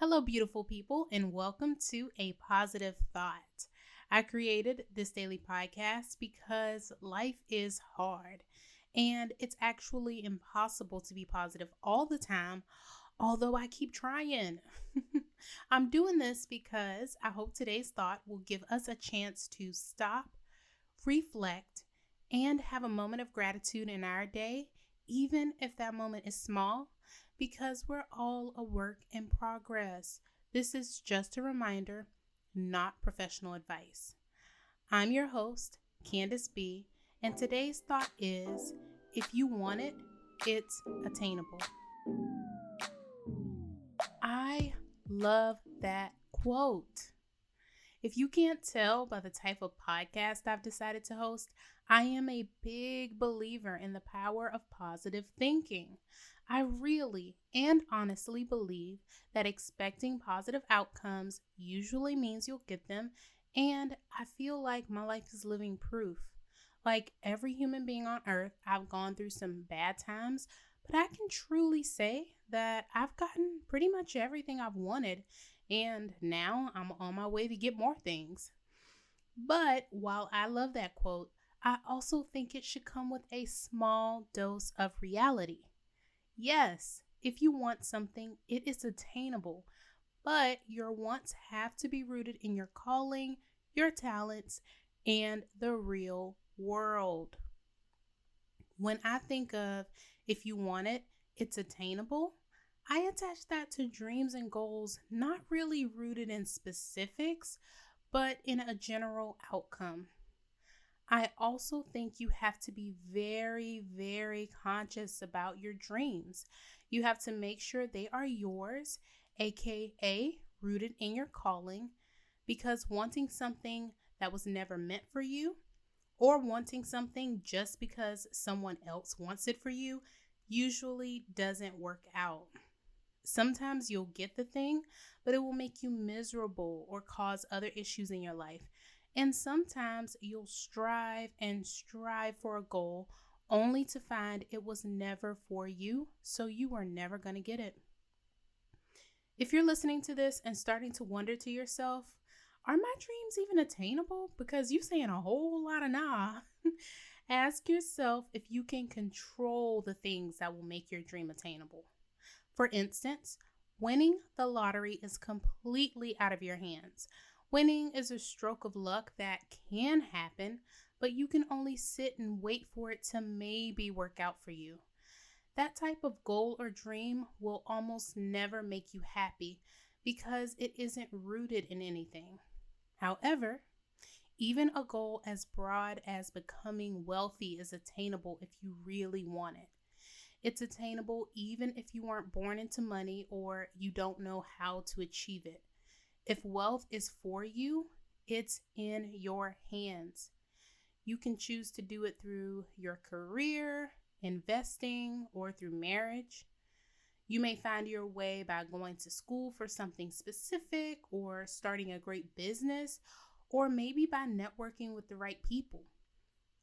Hello, beautiful people, and welcome to A Positive Thought. I created this daily podcast because life is hard and it's actually impossible to be positive all the time, although I keep trying. I'm doing this because I hope today's thought will give us a chance to stop, reflect, and have a moment of gratitude in our day, even if that moment is small, because we're all a work in progress. This is just a reminder, not professional advice. I'm your host, Candice B, and today's thought is if you want it, it's attainable. I love that quote. If you can't tell by the type of podcast I've decided to host, I am a big believer in the power of positive thinking. I really and honestly believe that expecting positive outcomes usually means you'll get them, and I feel like my life is living proof. Like every human being on earth, I've gone through some bad times, but I can truly say that I've gotten pretty much everything I've wanted, and now I'm on my way to get more things. But while I love that quote, I also think it should come with a small dose of reality. Yes, if you want something, it is attainable, but your wants have to be rooted in your calling, your talents, and the real world. When I think of if you want it, it's attainable, I attach that to dreams and goals not really rooted in specifics, but in a general outcome. I also think you have to be very, very conscious about your dreams. You have to make sure they are yours, aka rooted in your calling, because wanting something that was never meant for you or wanting something just because someone else wants it for you usually doesn't work out. Sometimes you'll get the thing, but it will make you miserable or cause other issues in your life. And sometimes you'll strive and strive for a goal only to find it was never for you, so you are never going to get it. If you're listening to this and starting to wonder to yourself, are my dreams even attainable? Because you saying a whole lot of nah. Ask yourself if you can control the things that will make your dream attainable. For instance, winning the lottery is completely out of your hands. Winning is a stroke of luck that can happen, but you can only sit and wait for it to maybe work out for you. That type of goal or dream will almost never make you happy because it isn't rooted in anything. However, even a goal as broad as becoming wealthy is attainable if you really want it. It's attainable even if you weren't born into money or you don't know how to achieve it. If wealth is for you, it's in your hands. You can choose to do it through your career, investing, or through marriage. You may find your way by going to school for something specific or starting a great business, or maybe by networking with the right people.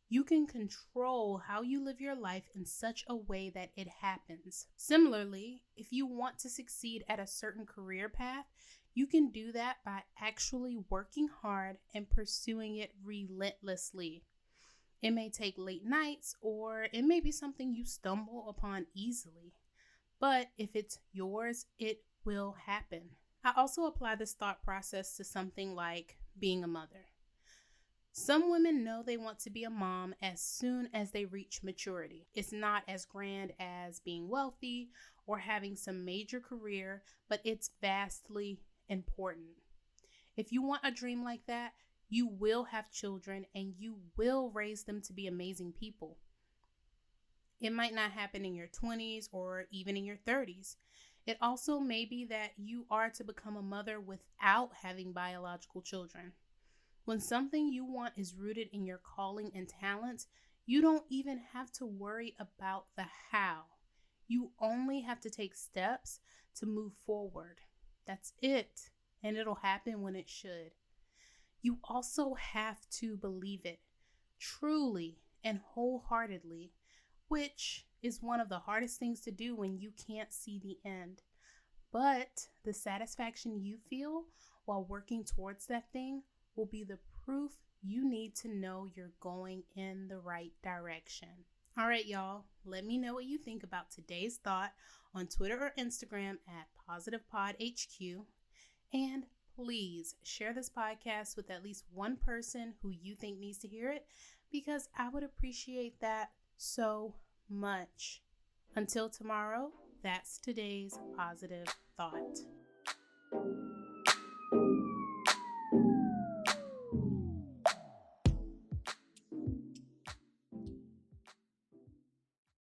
You can control how you live your life in such a way that it happens. Similarly, if you want to succeed at a certain career path, you can do that by actually working hard and pursuing it relentlessly. It may take late nights or it may be something you stumble upon easily. But if it's yours, it will happen. I also apply this thought process to something like being a mother. Some women know they want to be a mom as soon as they reach maturity. It's not as grand as being wealthy or having some major career, but it's vastly important. If you want a dream like that, you will have children and you will raise them to be amazing people. It might not happen in your 20s or even in your 30s. It also may be that you are to become a mother without having biological children. When something you want is rooted in your calling and talents, you don't even have to worry about the how. You only have to take steps to move forward. That's it. And it'll happen when it should. You also have to believe it truly and wholeheartedly, which is one of the hardest things to do when you can't see the end. But the satisfaction you feel while working towards that thing will be the proof you need to know you're going in the right direction. All right, y'all, let me know what you think about today's thought on Twitter or Instagram at PositivePodHQ. And please share this podcast with at least one person who you think needs to hear it, because I would appreciate that so much. Until tomorrow, that's today's positive thought.